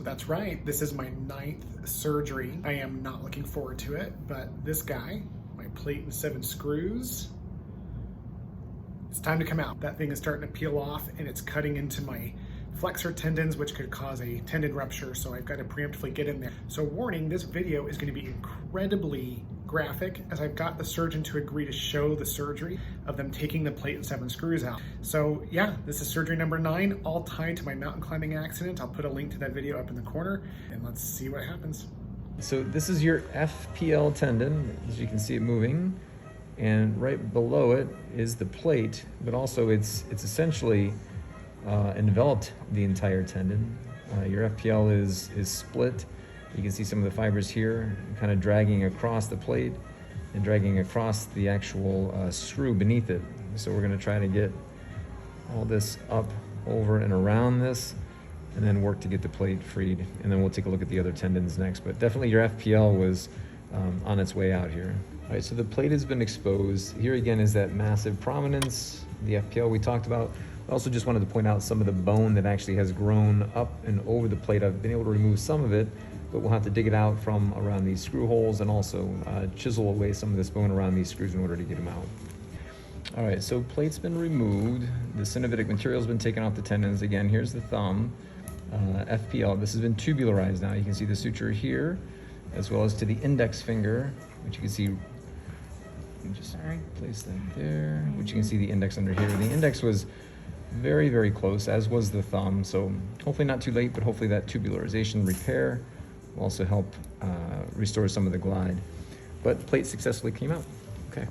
So that's right, this is my 9th surgery. I am not looking forward to it, but this guy, my plate and 7 screws, it's time to come out. That thing is starting to peel off and it's cutting into my flexor tendons, which could cause a tendon rupture, so I've got to preemptively get in there. So warning, this video is going to be incredibly graphic, as I've got the surgeon to agree to show the surgery of them taking the plate and 7 screws out. So yeah, this is surgery number 9, all tied to my mountain climbing accident. I'll put a link to that video up in the corner, and let's see what happens. So this is your FPL tendon, as you can see it moving, and right below it is the plate, but also it's essentially enveloped the entire tendon. Your FPL is split. You can see some of the fibers here kind of dragging across the plate and dragging across the actual screw beneath it. So we're going to try to get all this up, over, and around this, and then work to get the plate freed. And then we'll take a look at the other tendons next. But definitely your FPL was on its way out here. All right, so the plate has been exposed. Here again is that massive prominence, the FPL we talked about. I also just wanted to point out some of the bone that actually has grown up and over the plate. I've been able to remove some of it, but we'll have to dig it out from around these screw holes and also chisel away some of this bone around these screws in order to get them out. All right, so plate's been removed. The synovitic material's been taken off the tendons. Again, here's the thumb, FPL. This has been tubularized now. You can see the suture here, as well as to the index finger, which you can see. Just place that there, which you can see the index under here. The index was very, very close, as was the thumb. So hopefully not too late, but hopefully that tubularization repair will also help restore some of the glide. But plate successfully came out. Okay.